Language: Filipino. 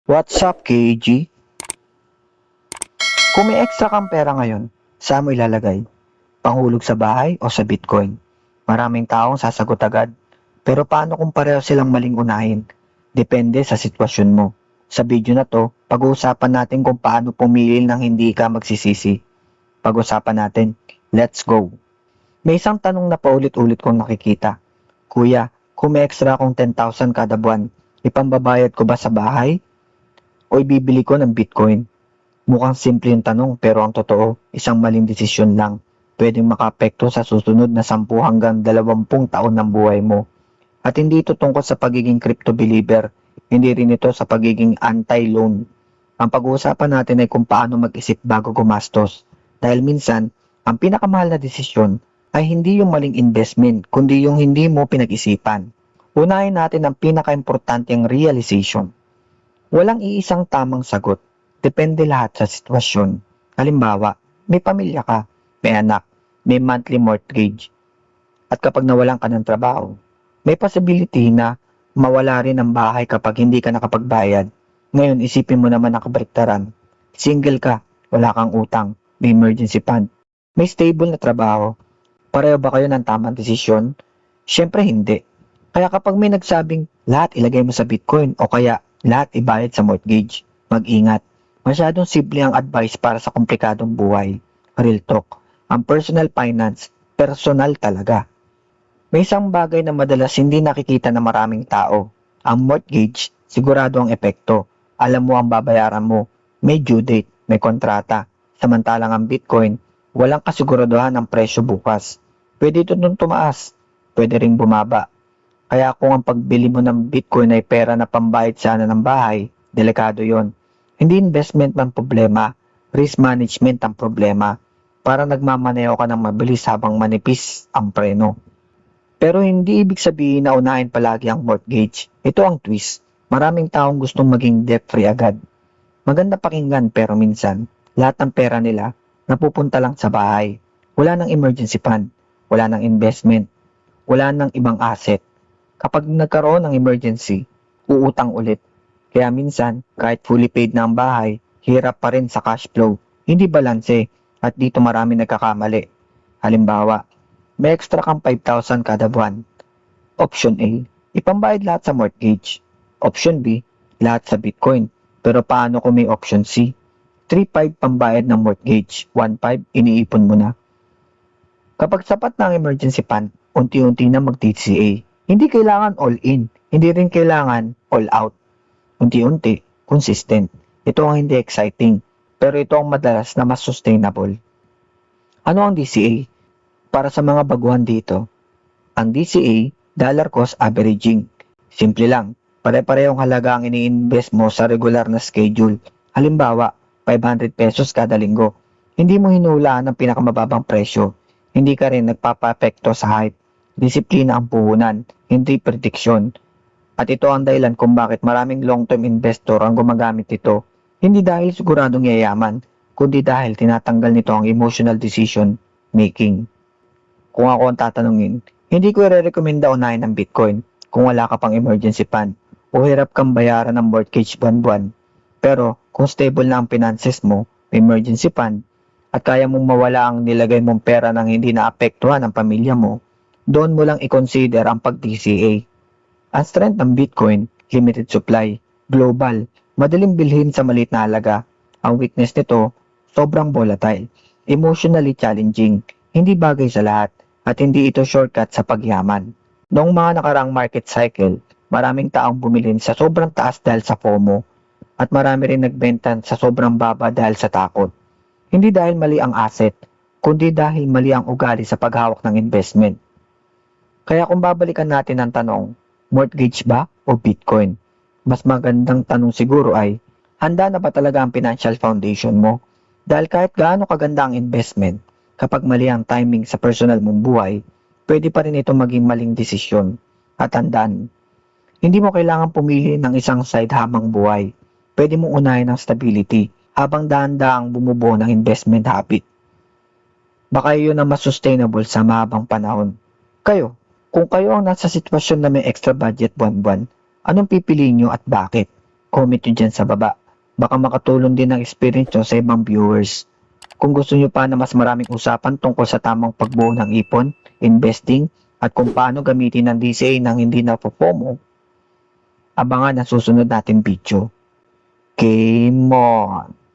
What's up, KG? Kung may extra kang pera ngayon, saan mo ilalagay? Panghulog sa bahay o sa Bitcoin? Maraming taong sasagot agad. Pero paano kung pareho silang maling unahin? Depende sa sitwasyon mo. Sa video na to, pag-uusapan natin kung paano pumili ng hindi ka magsisisi. Pag-usapan natin. Let's go! May isang tanong na paulit-ulit kong nakikita. Kuya, kung may extra akong 10,000 kada buwan, ipambabayad ko ba sa bahay? O ibibili ko ng Bitcoin? Mukhang simple yung tanong pero ang totoo, isang maling desisyon lang. Pwedeng makaapekto sa susunod na 10 hanggang 20 taon ng buhay mo. At hindi ito tungkol sa pagiging crypto believer, hindi rin ito sa pagiging anti-loan. Ang pag-uusapan natin ay kung paano mag-isip bago gumastos. Dahil minsan, ang pinakamahal na desisyon ay hindi yung maling investment, kundi yung hindi mo pinag-isipan. Unahin natin ang pinaka-importanteng realization. Walang iisang tamang sagot. Depende lahat sa sitwasyon. Halimbawa, may pamilya ka, may anak, may monthly mortgage. At kapag nawalan ka ng trabaho, may possibility na mawala rin ang bahay kapag hindi ka nakapagbayad. Ngayon, isipin mo naman ang kabaliktaran. Single ka, wala kang utang, may emergency fund, may stable na trabaho. Pareho ba kayo ng tamang desisyon? Siyempre hindi. Kaya kapag may nagsabing lahat ilagay mo sa Bitcoin o kaya lahat ibayad sa mortgage, mag-ingat. Masyadong simple ang advice para sa komplikadong buhay. Real talk. Ang personal finance, personal talaga. May isang bagay na madalas hindi nakikita ng maraming tao. Ang mortgage, sigurado ang epekto. Alam mo ang babayaran mo. May due date, may kontrata. Samantalang ang Bitcoin, walang kasiguraduhan ng presyo bukas. Pwede ito nung tumaas, pwede ring bumaba. Kaya kung ang pagbili mo ng Bitcoin ay pera na pambayad sana ng bahay, delikado yon. Hindi investment man problema, risk management ang problema. Para nagmamaneho ka ng mabilis habang manipis ang preno. Pero hindi ibig sabihin na unahin palagi ang mortgage. Ito ang twist. Maraming taong gustong maging debt-free agad. Maganda pakinggan pero minsan, lahat ng pera nila napupunta lang sa bahay. Wala ng emergency fund, wala ng investment, wala ng ibang asset. Kapag nagkaroon ng emergency, uutang ulit. Kaya minsan, kahit fully paid na ang bahay, hirap pa rin sa cash flow. Hindi balanse at dito marami nagkakamali. Halimbawa, may extra kang 5,000 kada buwan. Option A, ipambayad lahat sa mortgage. Option B, lahat sa Bitcoin. Pero paano kung may option C? 3,500 pambayad ng mortgage, 1,500 iniipon mo na. Kapag sapat na ang emergency fund, unti-unti na mag-TCA. Hindi kailangan all in, hindi rin kailangan all out. Unti-unti, consistent. Ito ang hindi exciting, pero ito ang madalas na mas sustainable. Ano ang DCA? Para sa mga baguhan dito, ang DCA, dollar cost averaging. Simple lang, pare-parehong halaga ang ini-invest mo sa regular na schedule. Halimbawa, 500 pesos kada linggo. Hindi mo hinulaan ang pinakamababang presyo. Hindi ka rin nagpapa-apekto sa hype. Disiplina ang puhunan, hindi prediksyon. At ito ang dahilan kung bakit maraming long-term investor ang gumagamit ito. Hindi dahil siguradong yayaman, kundi dahil tinatanggal nito ang emotional decision making. Kung ako ang tatanungin, hindi ko i-recommenda unahin ang Bitcoin kung wala ka pang emergency fund o hirap kang bayaran ng mortgage buwan-buwan. Pero kung stable na ang finances mo, may emergency fund, at kaya mong mawala ang nilagay mong pera nang hindi naapektuhan ang pamilya mo, doon mo lang i-consider ang pag-DCA. Ang strength ng Bitcoin, limited supply, global, madaling bilhin sa maliit na halaga. Ang weakness nito, sobrang volatile, emotionally challenging, hindi bagay sa lahat, at hindi ito shortcut sa pagyaman. Noong mga nakaraang market cycle, maraming taong bumili sa sobrang taas dahil sa FOMO, at marami rin nagbenta sa sobrang baba dahil sa takot. Hindi dahil mali ang asset, kundi dahil mali ang ugali sa paghawak ng investment. Kaya kung babalikan natin ang tanong, mortgage ba o Bitcoin? Mas magandang tanong siguro ay, handa na ba talaga ang financial foundation mo? Dahil kahit gaano kaganda ang investment, kapag mali ang timing sa personal mong buhay, pwede pa rin ito maging maling desisyon. At tandaan, hindi mo kailangan pumili ng isang side habang buhay. Pwede mong unahin ang stability habang dahan-dahang bumubuo ng investment habit. Baka yun ang mas sustainable sa mahabang panahon. Kayo, kung kayo ang nasa sitwasyon na may extra budget buwan-buwan, anong pipiliin nyo at bakit? Comment nyo dyan sa baba. Baka makatulong din ang experience nyo sa ibang viewers. Kung gusto nyo pa na mas maraming usapan tungkol sa tamang pagbuo ng ipon, investing, at kung paano gamitin ang DCA nang hindi na FOMO, abangan ang susunod nating video. Game on!